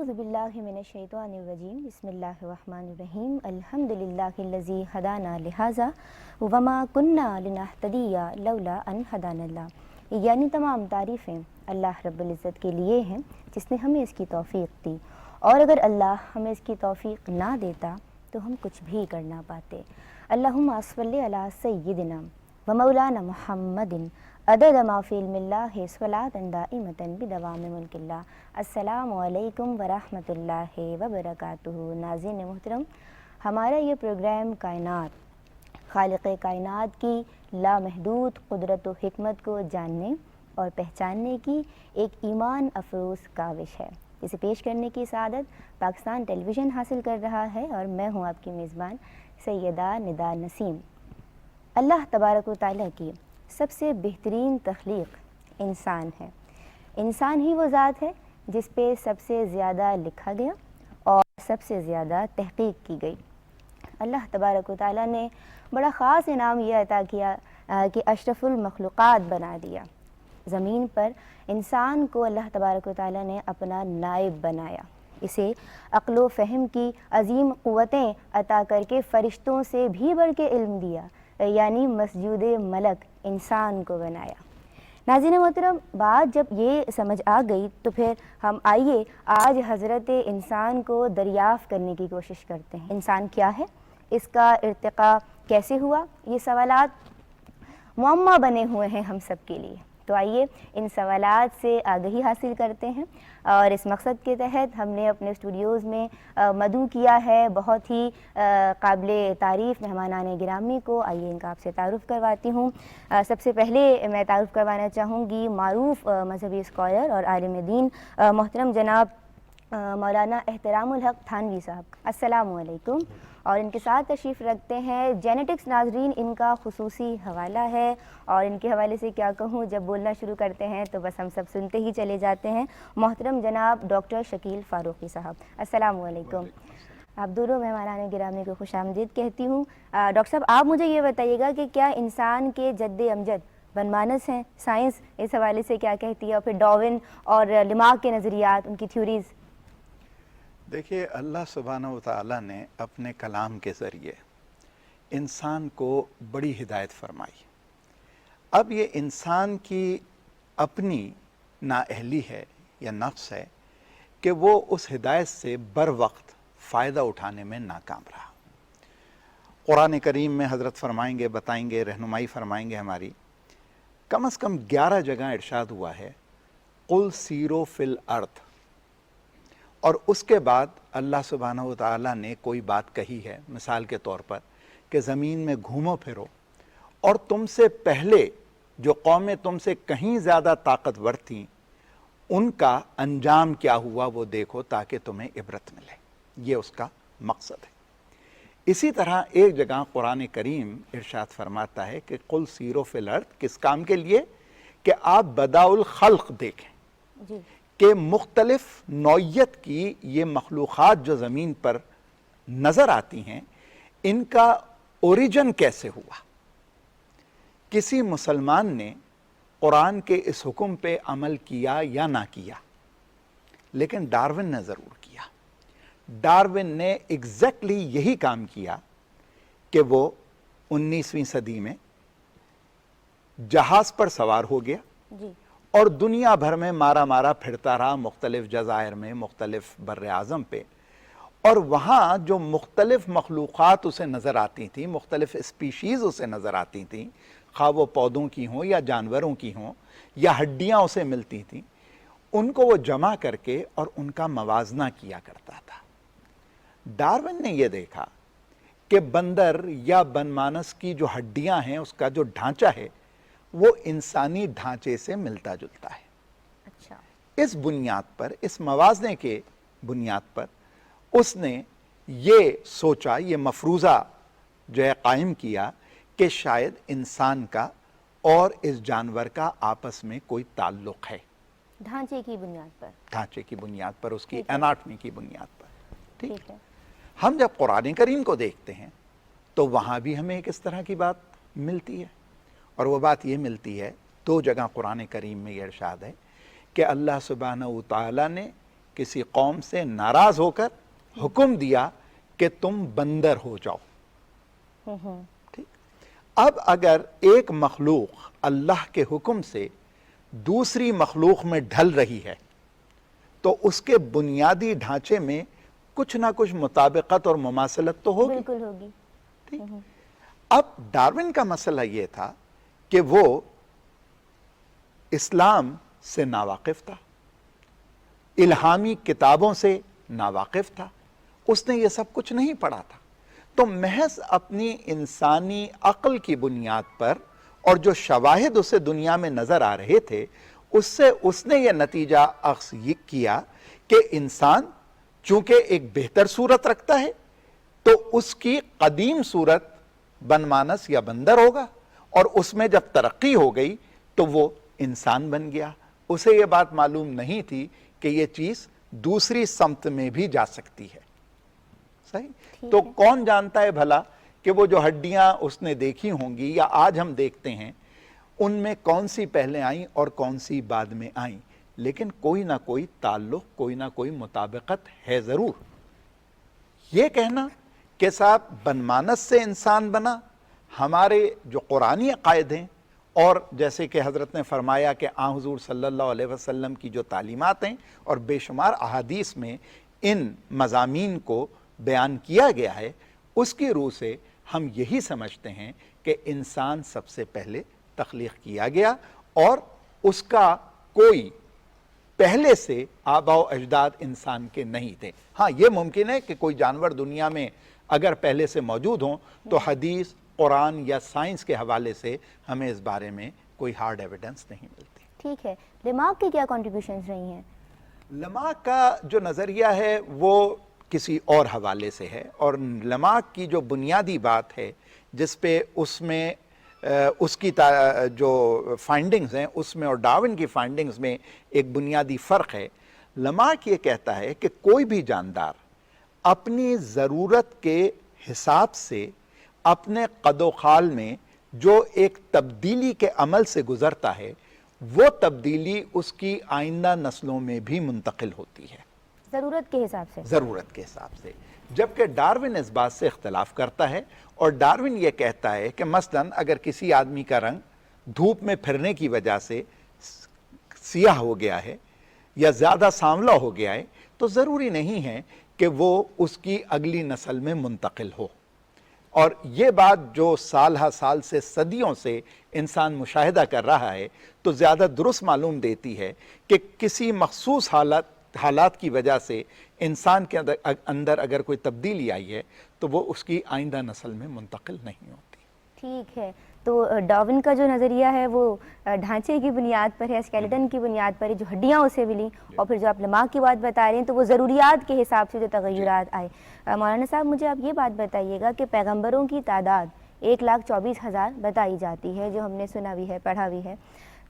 اعوذ باللہ من الشیطان الرجیم بسم اللہ الرحمن الرحیم الحمدللہ الذی ہدانا لہذا وما کننا لنہتدی لولا ان ہدانا اللہ، یعنی تمام تعریفیں اللہ رب العزت کے لیے ہیں جس نے ہمیں اس کی توفیق دی، اور اگر اللہ ہمیں اس کی توفیق نہ دیتا تو ہم کچھ بھی کر نہ پاتے۔ اللہم صلی علی سیدنا و مولانا محمد عدد ما فی علم اللہ صلاۃ دائمۃ بدوام ملک اللہ۔ السلام علیکم ورحمۃ اللہ وبرکاتہ۔ ناظرین محترم، ہمارا یہ پروگرام کائنات، خالق کائنات کی لامحدود قدرت و حکمت کو جاننے اور پہچاننے کی ایک ایمان افروز کاوش ہے۔ اسے پیش کرنے کی سعادت پاکستان ٹیلی ویژن حاصل کر رہا ہے اور میں ہوں آپ کی میزبان سیدہ ندا نسیم۔ اللہ تبارک و تعالیٰ کی سب سے بہترین تخلیق انسان ہے۔ انسان ہی وہ ذات ہے جس پہ سب سے زیادہ لکھا گیا اور سب سے زیادہ تحقیق کی گئی۔ اللہ تبارک و تعالیٰ نے بڑا خاص انعام یہ عطا کیا کہ اشرف المخلوقات بنا دیا۔ زمین پر انسان کو اللہ تبارک و تعالیٰ نے اپنا نائب بنایا، اسے عقل و فہم کی عظیم قوتیں عطا کر کے فرشتوں سے بھی بڑھ کے علم دیا، یعنی مسجود ملک انسان کو بنایا۔ ناظرین محترم، بات جب یہ سمجھ آ گئی تو پھر ہم آئیے آج حضرت انسان کو دریافت کرنے کی کوشش کرتے ہیں۔ انسان کیا ہے، اس کا ارتقاء کیسے ہوا، یہ سوالات معمہ بنے ہوئے ہیں ہم سب کے لیے۔ تو آئیے ان سوالات سے آگہی حاصل کرتے ہیں، اور اس مقصد کے تحت ہم نے اپنے اسٹوڈیوز میں مدعو کیا ہے بہت ہی قابل تعریف مہمانان گرامی کو۔ آئیے ان کا آپ سے تعارف کرواتی ہوں۔ سب سے پہلے میں تعارف کروانا چاہوں گی معروف مذہبی اسکالر اور عالم دین محترم جناب مولانا احترام الحق تھانوی صاحب، السلام علیکم۔ اور ان کے ساتھ تشریف رکھتے ہیں جینیٹکس، ناظرین ان کا خصوصی حوالہ ہے، اور ان کے حوالے سے کیا کہوں، جب بولنا شروع کرتے ہیں تو بس ہم سب سنتے ہی چلے جاتے ہیں۔ محترم جناب ڈاکٹر شکیل فاروقی صاحب، السلام علیکم۔ آپ دونوں مہمانان گرامی کو خوش آمدید کہتی ہوں۔ ڈاکٹر صاحب، آپ مجھے یہ بتائیے گا کہ کیا انسان کے جد امجد بنمانس ہیں؟ سائنس اس حوالے سے کیا کہتی ہے، اور پھر ڈاروین اور لمارک کے نظریات، ان کی تھیوریز؟ دیکھیے، اللہ سبحانہ و تعالیٰ نے اپنے کلام کے ذریعے انسان کو بڑی ہدایت فرمائی۔ اب یہ انسان کی اپنی نااہلی ہے یا نقص ہے کہ وہ اس ہدایت سے بر وقت فائدہ اٹھانے میں ناکام رہا۔ قرآن کریم میں حضرت فرمائیں گے، بتائیں گے، رہنمائی فرمائیں گے ہماری، کم از کم 11 جگہ ارشاد ہوا ہے قُلْ سِیرُوا فِی الْأَرْضِ، اور اس کے بعد اللہ سبحانہ و تعالیٰ نے کوئی بات کہی ہے، مثال کے طور پر کہ زمین میں گھومو پھرو، اور تم سے پہلے جو قومیں تم سے کہیں زیادہ طاقتور تھیں ان کا انجام کیا ہوا وہ دیکھو تاکہ تمہیں عبرت ملے۔ یہ اس کا مقصد ہے۔ اسی طرح ایک جگہ قرآن کریم ارشاد فرماتا ہے کہ قُلْ سِیرُوا فِی الْأَرْضِ، کس کام کے لیے؟ کہ آپ بداء الخلق دیکھیں جی، کہ مختلف نوعیت کی یہ مخلوقات جو زمین پر نظر آتی ہیں ان کا اوریجن کیسے ہوا۔ کسی مسلمان نے قرآن کے اس حکم پہ عمل کیا یا نہ کیا، لیکن ڈارون نے ضرور کیا۔ ڈارون نے ایگزیکٹلی یہی کام کیا کہ وہ 19ویں صدی میں جہاز پر سوار ہو گیا جی، اور دنیا بھر میں مارا پھرتا رہا، مختلف جزائر میں، مختلف بر اعظم پہ، اور وہاں جو مختلف مخلوقات اسے نظر آتی تھیں، مختلف اسپیشیز اسے نظر آتی تھیں، خواہ وہ پودوں کی ہوں یا جانوروں کی ہوں یا ہڈیاں اسے ملتی تھیں، ان کو وہ جمع کر کے اور ان کا موازنہ کیا کرتا تھا۔ ڈارون نے یہ دیکھا کہ بندر یا بنمانس کی جو ہڈیاں ہیں، اس کا جو ڈھانچہ ہے وہ انسانی ڈھانچے سے ملتا جلتا ہے۔ اچھا، اس بنیاد پر، اس موازنے کے بنیاد پر اس نے یہ سوچا، یہ مفروضہ جو ہے قائم کیا کہ شاید انسان کا اور اس جانور کا آپس میں کوئی تعلق ہے، ڈھانچے کی بنیاد پر، ڈھانچے کی بنیاد پر، اس کی اناٹمی کی بنیاد پر۔ ٹھیک ہے۔ ہم جب قرآن کریم کو دیکھتے ہیں تو وہاں بھی ہمیں ایک اس طرح کی بات ملتی ہے، اور وہ بات یہ ملتی ہے، 2 جگہ قرآن کریم میں یہ ارشاد ہے کہ اللہ سبحانہ و تعالیٰ نے کسی قوم سے ناراض ہو کر حکم دیا کہ تم بندر ہو جاؤ. ٹھیک. اب اگر ایک مخلوق اللہ کے حکم سے دوسری مخلوق میں ڈھل رہی ہے تو اس کے بنیادی ڈھانچے میں کچھ نہ کچھ مطابقت اور مماثلت تو ہوگی. بالکل ہوگی. ٹھیک. اب ڈارون کا مسئلہ یہ تھا کہ وہ اسلام سے ناواقف تھا، الہامی کتابوں سے ناواقف تھا، اس نے یہ سب کچھ نہیں پڑھا تھا. تو محض اپنی انسانی عقل کی بنیاد پر اور جو شواہد اسے دنیا میں نظر آ رہے تھے اس سے اس نے یہ نتیجہ اخذ کیا کہ انسان چونکہ ایک بہتر صورت رکھتا ہے تو اس کی قدیم صورت بنمانس یا بندر ہوگا، اور اس میں جب ترقی ہو گئی تو وہ انسان بن گیا. اسے یہ بات معلوم نہیں تھی کہ یہ چیز دوسری سمت میں بھی جا سکتی ہے. صحیح. تو کون جانتا ہے بھلا کہ وہ جو ہڈیاں اس نے دیکھی ہوں گی یا آج ہم دیکھتے ہیں ان میں کون سی پہلے آئیں اور کون سی بعد میں آئیں، لیکن کوئی نہ کوئی تعلق، کوئی نہ کوئی مطابقت ہے ضرور. یہ کہنا کہ صاحب بنمانس سے انسان بنا، ہمارے جو قرآنی عقائد ہیں اور جیسے کہ حضرت نے فرمایا کہ آن حضور صلی اللہ علیہ وسلم کی جو تعلیمات ہیں اور بے شمار احادیث میں ان مضامین کو بیان کیا گیا ہے، اس کی روح سے ہم یہی سمجھتے ہیں کہ انسان سب سے پہلے تخلیق کیا گیا اور اس کا کوئی پہلے سے آباء و اجداد انسان کے نہیں تھے. ہاں یہ ممکن ہے کہ کوئی جانور دنیا میں اگر پہلے سے موجود ہوں تو حدیث، قرآن یا سائنس کے حوالے سے ہمیں اس بارے میں کوئی ہارڈ ایویڈنس نہیں ملتی. ٹھیک ہے. دماغ کی کیا کنٹریبیوشنز رہی ہیں؟ لماغ کا جو نظریہ ہے وہ کسی اور حوالے سے ہے، اور لماغ کی جو بنیادی بات ہے جس پہ اس میں اس کی جو فائنڈنگز ہیں اس میں اور ڈارون کی فائنڈنگز میں ایک بنیادی فرق ہے. لماغ یہ کہتا ہے کہ کوئی بھی جاندار اپنی ضرورت کے حساب سے اپنے قد و خال میں جو ایک تبدیلی کے عمل سے گزرتا ہے وہ تبدیلی اس کی آئندہ نسلوں میں بھی منتقل ہوتی ہے ضرورت کے حساب سے. ضرورت کے حساب سے. جبکہ ڈارون اس بات سے اختلاف کرتا ہے اور ڈارون یہ کہتا ہے کہ مثلاً اگر کسی آدمی کا رنگ دھوپ میں پھرنے کی وجہ سے سیاہ ہو گیا ہے یا زیادہ سانولا ہو گیا ہے تو ضروری نہیں ہے کہ وہ اس کی اگلی نسل میں منتقل ہو. اور یہ بات جو سال ہا سال سے صدیوں سے انسان مشاہدہ کر رہا ہے تو زیادہ درست معلوم دیتی ہے کہ کسی مخصوص حالات کی وجہ سے انسان کے اندر اگر کوئی تبدیلی آئی ہے تو وہ اس کی آئندہ نسل میں منتقل نہیں ہوتی. ٹھیک ہے. تو ڈارون کا جو نظریہ ہے وہ ڈھانچے کی بنیاد پر ہے، اسکیلیٹن کی بنیاد پر ہے، جو ہڈیاں اسے ملیں، اور پھر جو آپ لماغ کی بات بتا رہے ہیں تو وہ ضروریات کے حساب سے جو تغیرات آئے. مولانا صاحب مجھے آپ یہ بات بتائیے گا کہ پیغمبروں کی تعداد 1,24,000 بتائی جاتی ہے، جو ہم نے سنا بھی ہے، پڑھا بھی ہے.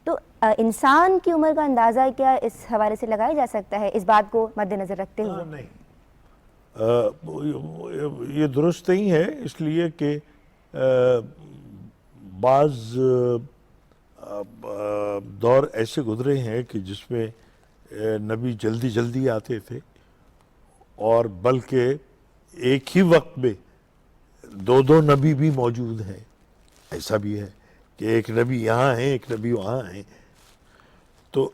تو انسان کی عمر کا اندازہ کیا اس حوالے سے لگایا جا سکتا ہے اس بات کو مد نظر رکھتے ہوئے؟ نہیں، یہ درست نہیں ہے، اس لیے کہ بعض دور ایسے گزرے ہیں کہ جس میں نبی جلدی جلدی آتے تھے، اور بلکہ ایک ہی وقت میں دو نبی بھی موجود ہیں. ایسا بھی ہے کہ ایک نبی یہاں ہیں، ایک نبی وہاں ہیں. تو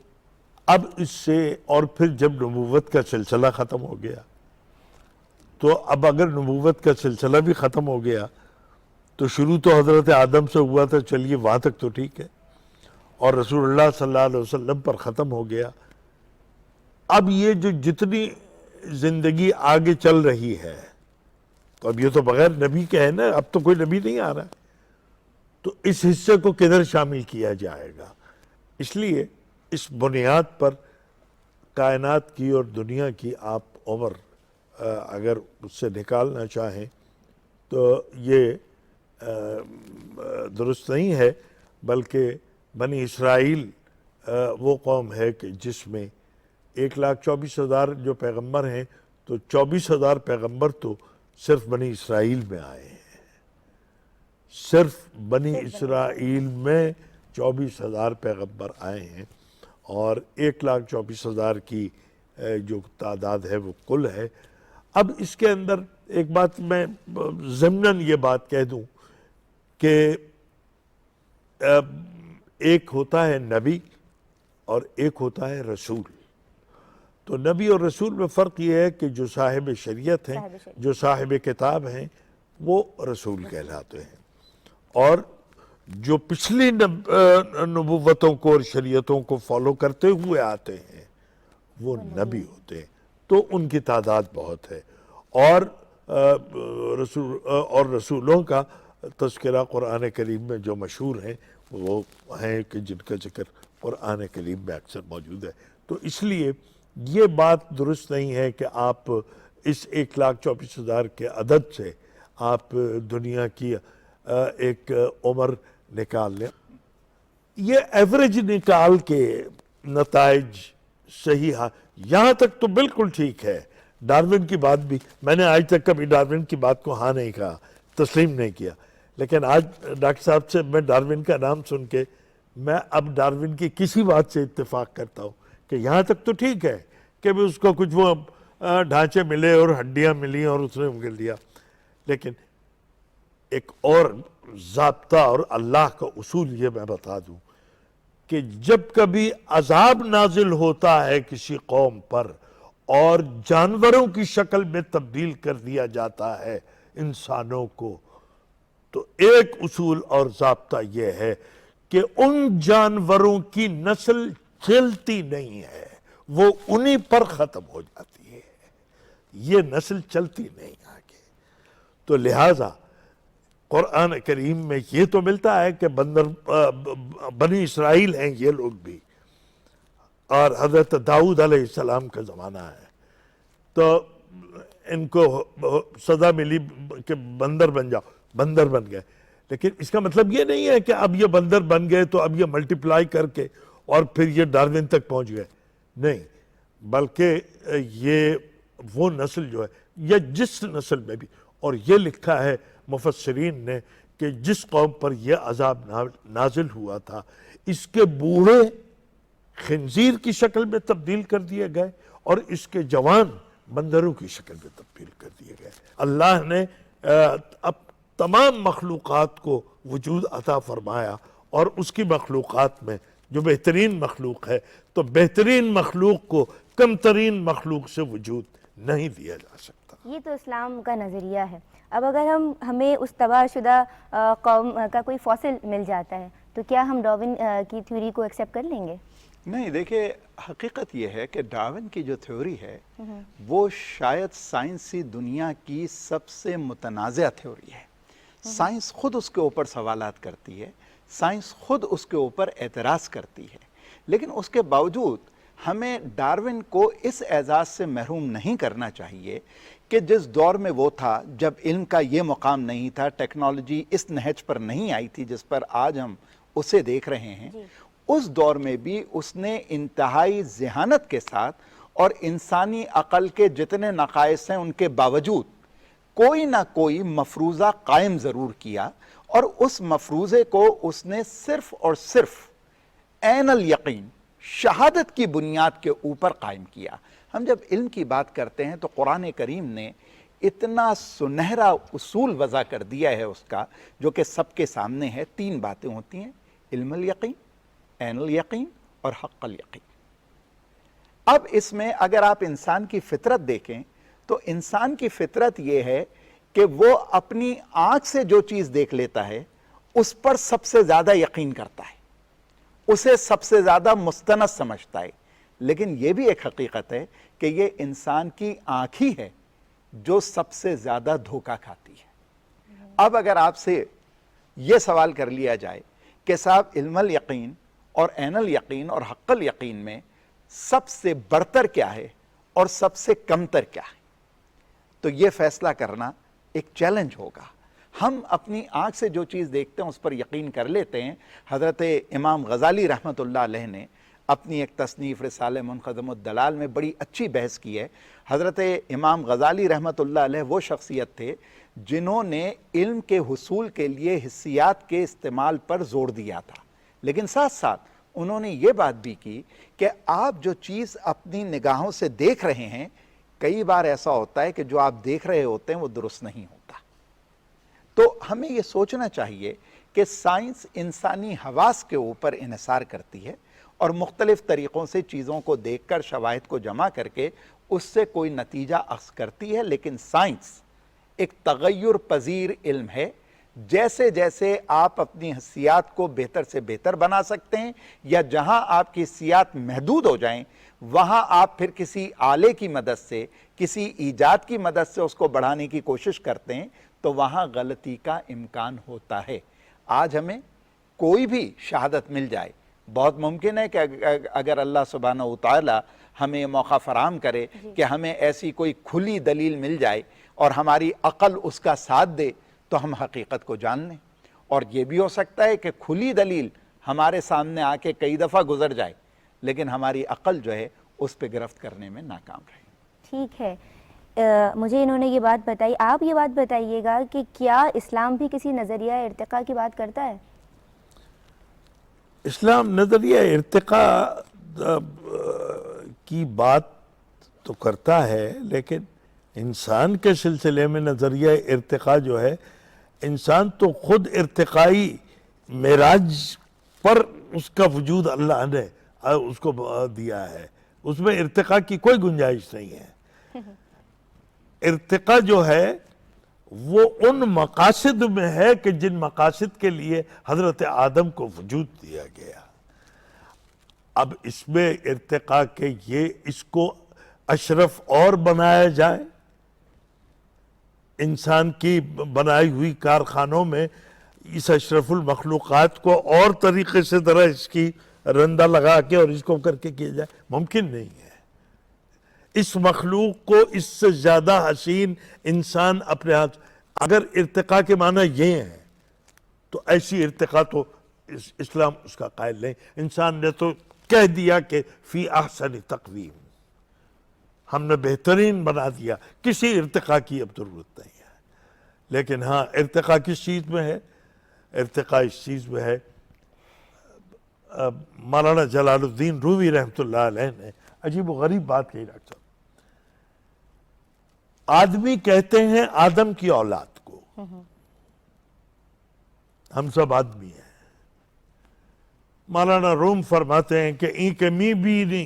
اب اس سے، اور پھر جب نبوت کا سلسلہ ختم ہو گیا تو اب اگر نبوت کا سلسلہ بھی ختم ہو گیا تو شروع تو حضرت آدم سے ہوا تھا، چلیے وہاں تک تو ٹھیک ہے، اور رسول اللہ صلی اللہ علیہ وسلم پر ختم ہو گیا. اب یہ جو جتنی زندگی آگے چل رہی ہے تو اب یہ تو بغیر نبی کے ہے نا، اب تو کوئی نبی نہیں آ رہا ہے، تو اس حصے کو کدھر شامل کیا جائے گا؟ اس لیے اس بنیاد پر کائنات کی اور دنیا کی آپ عمر اگر اس سے نکالنا چاہیں تو یہ درست نہیں ہے. بلکہ بنی اسرائیل وہ قوم ہے کہ جس میں 1,24,000 جو پیغمبر ہیں تو 24,000 پیغمبر تو صرف بنی اسرائیل میں آئے ہیں. صرف بنی اسرائیل میں 24,000 پیغمبر آئے ہیں، اور 1,24,000 کی جو تعداد ہے وہ کل ہے۔ اب اس کے اندر ایک بات میں ضمناً یہ بات کہہ دوں کہ ایک ہوتا ہے نبی اور ایک ہوتا ہے رسول۔ تو نبی اور رسول میں فرق یہ ہے کہ جو صاحب شریعت ہیں، جو صاحب کتاب ہیں، وہ رسول کہلاتے ہیں، اور جو پچھلی نبوتوں کو اور شریعتوں کو فالو کرتے ہوئے آتے ہیں وہ نبی ہوتے ہیں۔ تو ان کی تعداد بہت ہے، اور رسولوں کا تذکرہ قرآن کریم میں جو مشہور ہیں وہ ہیں کہ جن کا ذکر قرآن کریم میں اکثر موجود ہے۔ تو اس لیے یہ بات درست نہیں ہے کہ آپ اس 1,24,000 کے عدد سے آپ دنیا کی ایک عمر نکال لیں۔ یہ ایوریج نکال کے نتائج صحیح یہاں تک تو بالکل ٹھیک ہے۔ ڈارون کی بات بھی میں نے آج تک کبھی ڈارون کی بات کو ہاں نہیں کہا، تسلیم نہیں کیا، لیکن آج ڈاکٹر صاحب سے میں ڈارون کا نام سن کے میں اب ڈارون کی کسی بات سے اتفاق کرتا ہوں کہ یہاں تک تو ٹھیک ہے کہ بھی اس کو کچھ وہ ڈھانچے ملے اور ہڈیاں ملی اور اس نے اگل دیا، لیکن ایک اور ضابطہ اور اللہ کا اصول یہ میں بتا دوں کہ جب کبھی عذاب نازل ہوتا ہے کسی قوم پر اور جانوروں کی شکل میں تبدیل کر دیا جاتا ہے انسانوں کو، تو ایک اصول اور ضابطہ یہ ہے کہ ان جانوروں کی نسل چلتی نہیں ہے، وہ انہی پر ختم ہو جاتی ہے، یہ نسل چلتی نہیں آگے۔ تو لہٰذا قرآن کریم میں یہ تو ملتا ہے کہ بنی اسرائیل ہیں یہ لوگ بھی، اور حضرت داؤد علیہ السلام کا زمانہ ہے، تو ان کو سزا ملی کہ بندر بن جاؤ، بندر بن گئے، لیکن اس کا مطلب یہ نہیں ہے کہ اب یہ بندر بن گئے تو اب یہ ملٹیپلائی کر کے اور پھر یہ ڈارون تک پہنچ گئے، نہیں، بلکہ یہ وہ نسل جو ہے، یا جس نسل میں بھی، اور یہ لکھا ہے مفسرین نے کہ جس قوم پر یہ عذاب نازل ہوا تھا اس کے بوڑھے خنزیر کی شکل میں تبدیل کر دیے گئے اور اس کے جوان بندروں کی شکل میں تبدیل کر دیے گئے۔ اللہ نے اب تمام مخلوقات کو وجود عطا فرمایا، اور اس کی مخلوقات میں جو بہترین مخلوق ہے، تو بہترین مخلوق کو کم ترین مخلوق سے وجود نہیں دیا جا سکتا۔ یہ تو اسلام کا نظریہ ہے۔ اب اگر ہمیں اس تباہ شدہ قوم کا کوئی فوسل مل جاتا ہے تو کیا ہم ڈارون کی تھیوری کو ایکسیپٹ کر لیں گے؟ نہیں، دیکھیں حقیقت یہ ہے کہ ڈارون کی جو تھیوری ہے وہ شاید سائنسی دنیا کی سب سے متنازع تھیوری ہے۔ سائنس خود اس کے اوپر سوالات کرتی ہے، سائنس خود اس کے اوپر اعتراض کرتی ہے، لیکن اس کے باوجود ہمیں ڈارون کو اس اعزاز سے محروم نہیں کرنا چاہیے کہ جس دور میں وہ تھا، جب علم کا یہ مقام نہیں تھا، ٹیکنالوجی اس نہج پر نہیں آئی تھی جس پر آج ہم اسے دیکھ رہے ہیں، اس دور میں بھی اس نے انتہائی ذہانت کے ساتھ اور انسانی عقل کے جتنے نقائص ہیں ان کے باوجود کوئی نہ کوئی مفروضہ قائم ضرور کیا، اور اس مفروضے کو اس نے صرف اور صرف عین الیقین، شہادت کی بنیاد کے اوپر قائم کیا۔ ہم جب علم کی بات کرتے ہیں تو قرآن کریم نے اتنا سنہرا اصول وضع کر دیا ہے اس کا، جو کہ سب کے سامنے ہے۔ 3 باتیں ہوتی ہیں: علم الیقین، عین الیقین اور حق الیقین۔ اب اس میں اگر آپ انسان کی فطرت دیکھیں تو انسان کی فطرت یہ ہے کہ وہ اپنی آنکھ سے جو چیز دیکھ لیتا ہے اس پر سب سے زیادہ یقین کرتا ہے، اسے سب سے زیادہ مستند سمجھتا ہے، لیکن یہ بھی ایک حقیقت ہے کہ یہ انسان کی آنکھ ہی ہے جو سب سے زیادہ دھوکہ کھاتی ہے۔ اب اگر آپ سے یہ سوال کر لیا جائے کہ صاحب علم الیقین اور عین الیقین اور حق الیقین میں سب سے برتر کیا ہے اور سب سے کمتر کیا ہے، تو یہ فیصلہ کرنا ایک چیلنج ہوگا۔ ہم اپنی آنکھ سے جو چیز دیکھتے ہیں اس پر یقین کر لیتے ہیں۔ حضرت امام غزالی رحمۃ اللہ علیہ نے اپنی ایک تصنیف رسالہ منخدم الدلال میں بڑی اچھی بحث کی ہے۔ حضرت امام غزالی رحمۃ اللہ علیہ وہ شخصیت تھے جنہوں نے علم کے حصول کے لیے حسیات کے استعمال پر زور دیا تھا، لیکن ساتھ ساتھ انہوں نے یہ بات بھی کی کہ آپ جو چیز اپنی نگاہوں سے دیکھ رہے ہیں، کئی بار ایسا ہوتا ہے کہ جو آپ دیکھ رہے ہوتے ہیں وہ درست نہیں ہوتا۔ تو ہمیں یہ سوچنا چاہیے کہ سائنس انسانی حواس کے اوپر انحصار کرتی ہے اور مختلف طریقوں سے چیزوں کو دیکھ کر، شواہد کو جمع کر کے اس سے کوئی نتیجہ اخذ کرتی ہے، لیکن سائنس ایک تغیر پذیر علم ہے۔ جیسے جیسے آپ اپنی حسیات کو بہتر سے بہتر بنا سکتے ہیں، یا جہاں آپ کی حسیات محدود ہو جائیں وہاں آپ پھر کسی آلے کی مدد سے، کسی ایجاد کی مدد سے اس کو بڑھانے کی کوشش کرتے ہیں، تو وہاں غلطی کا امکان ہوتا ہے۔ آج ہمیں کوئی بھی شہادت مل جائے، بہت ممکن ہے کہ اگر اللہ سبحانہ وتعالی ہمیں موقع فراہم کرے کہ ہمیں ایسی کوئی کھلی دلیل مل جائے اور ہماری عقل اس کا ساتھ دے تو ہم حقیقت کو جان لیں، اور یہ بھی ہو سکتا ہے کہ کھلی دلیل ہمارے سامنے آ کے کئی دفعہ گزر جائے لیکن ہماری عقل جو ہے اس پہ گرفت کرنے میں ناکام رہے۔ ٹھیک ہے، مجھے انہوں نے یہ بات بتائی، آپ یہ بات بتائیے گا کہ کیا اسلام بھی کسی نظریہ ارتقاء کی بات کرتا ہے؟ اسلام نظریہ ارتقاء کی بات تو کرتا ہے، لیکن انسان کے سلسلے میں نظریہ ارتقاء جو ہے، انسان تو خود ارتقائی معراج پر اس کا وجود اللہ نے اس کو دیا ہے، اس میں ارتقاء کی کوئی گنجائش نہیں ہے۔ ارتقاء جو ہے وہ ان مقاصد میں ہے کہ جن مقاصد کے لیے حضرت آدم کو وجود دیا گیا۔ اب اس میں ارتقاء کے یہ اس کو اشرف اور بنایا جائے، انسان کی بنائی ہوئی کارخانوں میں اس اشرف المخلوقات کو اور طریقے سے ذرا اس کی رندہ لگا کے اور اس کو کر کے کیا جائے، ممکن نہیں ہے۔ اس مخلوق کو اس سے زیادہ حسین انسان اپنے ہاتھ، اگر ارتقاء کے معنی یہ ہیں تو ایسی ارتقاء تو اسلام اس کا قائل نہیں۔ انسان نے تو کہہ دیا کہ فی احسن تقویم، ہم نے بہترین بنا دیا، کسی ارتقاء کی اب ضرورت نہیں ہے۔ لیکن ہاں، ارتقاء کس چیز میں ہے؟ ارتقاء اس چیز میں ہے، مولانا جلال الدین رومی رحمۃ اللہ علیہ نے عجیب و غریب بات کہی ڈاکٹر صاحب۔ آدمی کہتے ہیں آدم کی اولاد کو، ہم سب آدمی ہیں۔ مولانا روم فرماتے ہیں کہ این کے می بینی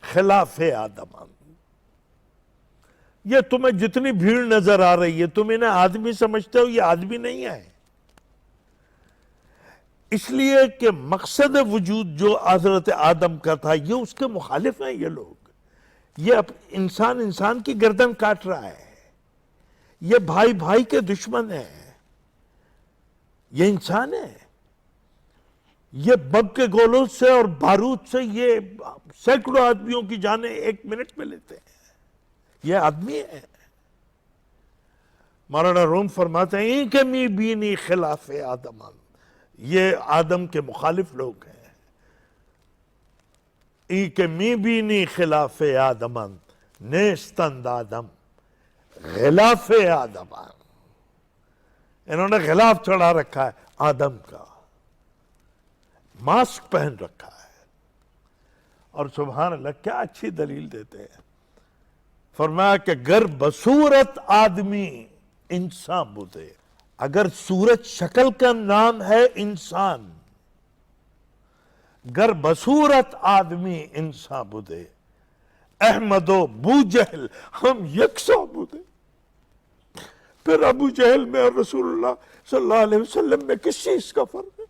خلاف آدم، یہ تمہیں جتنی بھیڑ نظر آ رہی ہے تم انہیں آدمی سمجھتے ہو، یہ آدمی نہیں ہے۔ اس لیے کہ مقصد وجود جو حضرت آدم کا تھا یہ اس کے مخالف ہیں یہ لوگ۔ یہ انسان کی گردن کاٹ رہا ہے، یہ بھائی بھائی کے دشمن ہیں، یہ انسان ہے، یہ بم کے گولوں سے اور بارود سے یہ سینکڑوں آدمیوں کی جانیں ایک منٹ میں لیتے ہیں، یہ آدمی ہے۔ مولانا روم فرماتے ہیں کہ می بینی خلاف آدم، یہ آدم کے مخالف لوگ ہیں۔ ای کہ می بینی خلاف آدم نیستند آدم غلاف آدم، انہوں نے غلاف چڑھا رکھا ہے آدم کا، ماسک پہن رکھا ہے۔ اور سبحان اللہ کیا اچھی دلیل دیتے ہیں، فرمایا کہ گر بصورت آدمی انسان بودے، اگر صورت شکل کا نام ہے انسان، گر بصورت آدمی انسان بودے، احمد و بو جہل ہم یکساں بودے۔ پھر ابو جہل میں اور رسول اللہ صلی اللہ علیہ وسلم میں کس چیز کا فرق ہے؟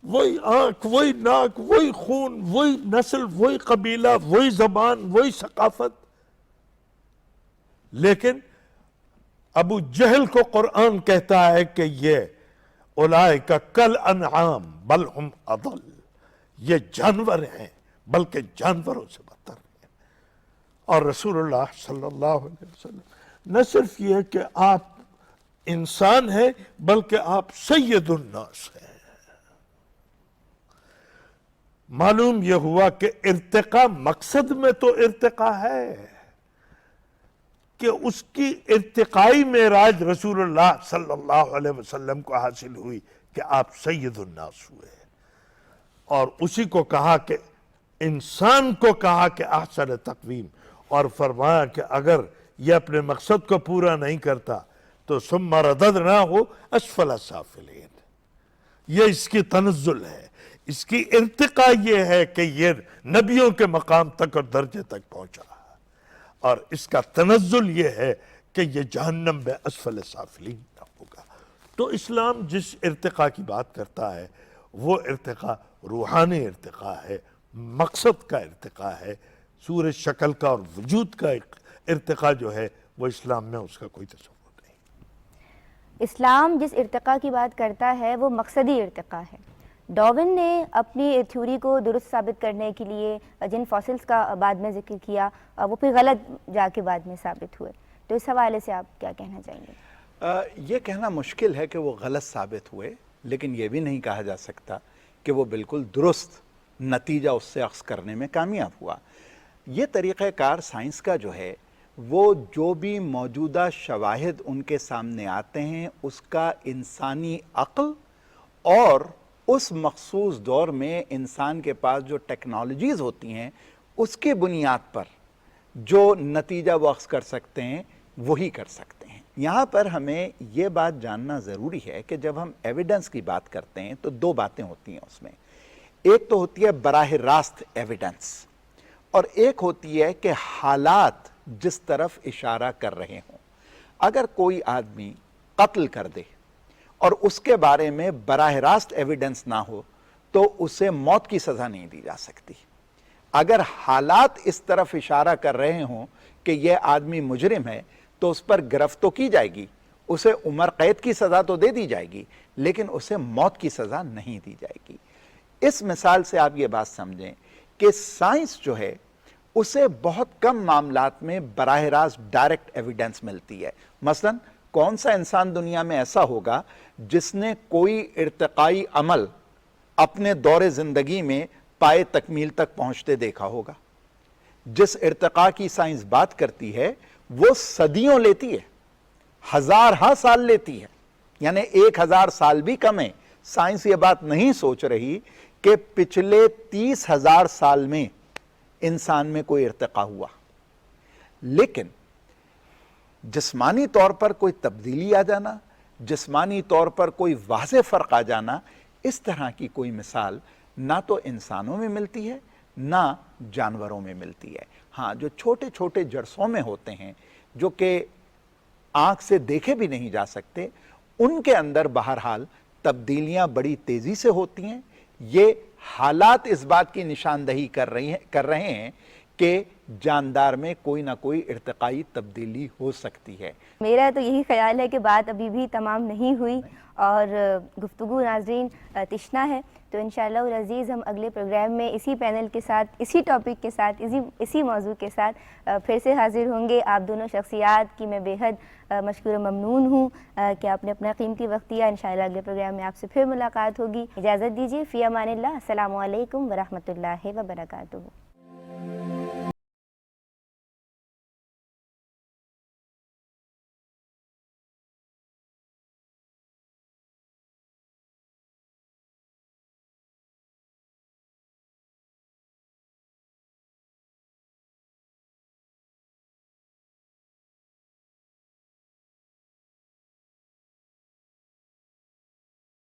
وہی آنکھ، وہی ناک، وہی خون، وہی نسل، وہی قبیلہ، وہی زبان، وہی ثقافت۔ لیکن ابو جہل کو قرآن کہتا ہے کہ یہ اولئک کل انعام بل ہم اضل، یہ جانور ہیں بلکہ جانوروں سے بدتر ہیں۔ اور رسول اللہ صلی اللہ علیہ وسلم نہ صرف یہ کہ آپ انسان ہیں بلکہ آپ سید الناس ہیں۔ معلوم یہ ہوا کہ ارتقاء مقصد میں تو ارتقاء ہے کہ اس کی ارتقائی معراج رسول اللہ صلی اللہ علیہ وسلم کو حاصل ہوئی کہ آپ سید الناس ہوئے، اور اسی کو کہا کہ انسان کو کہا کہ احسن تقویم، اور فرمایا کہ اگر یہ اپنے مقصد کو پورا نہیں کرتا تو ثم رددناہ اسفل سافلین. یہ اس کی تنزل ہے، اس کی ارتقاء یہ ہے کہ یہ نبیوں کے مقام تک اور درجے تک پہنچا، اور اس کا تنزل یہ ہے کہ یہ جہنم میں اسفل سافلین نہ ہوگا. تو اسلام جس ارتقاء کی بات کرتا ہے وہ ارتقاء روحانی ارتقاء ہے، مقصد کا ارتقاء ہے. صورت شکل کا اور وجود کا ارتقاء جو ہے وہ اسلام میں اس کا کوئی تصور نہیں. اسلام جس ارتقاء کی بات کرتا ہے وہ مقصدی ارتقاء ہے. ڈارون نے اپنی تھیوری کو درست ثابت کرنے کے لیے جن فاسلز کا بعد میں ذکر کیا وہ پھر غلط جا کے بعد میں ثابت ہوئے، تو اس حوالے سے آپ کیا کہنا چاہیں گے؟ یہ کہنا مشکل ہے کہ وہ غلط ثابت ہوئے، لیکن یہ بھی نہیں کہا جا سکتا کہ وہ بالکل درست نتیجہ اس سے اخذ کرنے میں کامیاب ہوا. یہ طریقہ کار سائنس کا جو ہے وہ جو بھی موجودہ شواہد ان کے سامنے آتے ہیں اس کا انسانی عقل اور اس مخصوص دور میں انسان کے پاس جو ٹیکنالوجیز ہوتی ہیں اس کے بنیاد پر جو نتیجہ وہ اخذ کر سکتے ہیں وہی کر سکتے ہیں. یہاں پر ہمیں یہ بات جاننا ضروری ہے کہ جب ہم ایویڈنس کی بات کرتے ہیں تو دو باتیں ہوتی ہیں اس میں. ایک تو ہوتی ہے براہ راست ایویڈنس، اور ایک ہوتی ہے کہ حالات جس طرف اشارہ کر رہے ہوں. اگر کوئی آدمی قتل کر دے اور اس کے بارے میں براہ راست ایویڈنس نہ ہو تو اسے موت کی سزا نہیں دی جا سکتی. اگر حالات اس طرف اشارہ کر رہے ہوں کہ یہ آدمی مجرم ہے تو اس پر گرفت تو کی جائے گی، اسے عمر قید کی سزا تو دے دی جائے گی، لیکن اسے موت کی سزا نہیں دی جائے گی. اس مثال سے آپ یہ بات سمجھیں کہ سائنس جو ہے اسے بہت کم معاملات میں براہ راست ڈائریکٹ ایویڈنس ملتی ہے. مثلا کون سا انسان دنیا میں ایسا ہوگا جس نے کوئی ارتقائی عمل اپنے دور زندگی میں پائے تکمیل تک پہنچتے دیکھا ہوگا؟ جس ارتقاء کی سائنس بات کرتی ہے وہ صدیوں لیتی ہے، ہزارہا سال لیتی ہے، یعنی 1000 سال بھی کم ہے. سائنس یہ بات نہیں سوچ رہی کہ پچھلے 30,000 سال میں انسان میں کوئی ارتقاء ہوا. لیکن جسمانی طور پر کوئی تبدیلی آ جانا، جسمانی طور پر کوئی واضح فرق آ جانا، اس طرح کی کوئی مثال نہ تو انسانوں میں ملتی ہے نہ جانوروں میں ملتی ہے. ہاں، جو چھوٹے چھوٹے جرثوں میں ہوتے ہیں جو کہ آنکھ سے دیکھے بھی نہیں جا سکتے، ان کے اندر بہرحال تبدیلیاں بڑی تیزی سے ہوتی ہیں. یہ حالات اس بات کی نشاندہی کر رہے ہیں کہ جاندار میں کوئی نہ کوئی ارتقائی تبدیلی ہو سکتی ہے. میرا تو یہی خیال ہے کہ بات ابھی بھی تمام نہیں ہوئی اور گفتگو ناظرین تشنا ہے. تو انشاءاللہ العزیز ہم اگلے پروگرام میں اسی پینل کے ساتھ، اسی ٹاپک کے ساتھ، اسی موضوع کے ساتھ پھر سے حاضر ہوں گے. آپ دونوں شخصیات کی میں بے حد مشکور و ممنون ہوں کہ آپ نے اپنا قیمتی وقت دیا. انشاءاللہ اگلے پروگرام میں آپ سے پھر ملاقات ہوگی. اجازت دیجیے. فی امان اللہ. السلام علیکم ورحمۃ اللہ وبرکاتہ.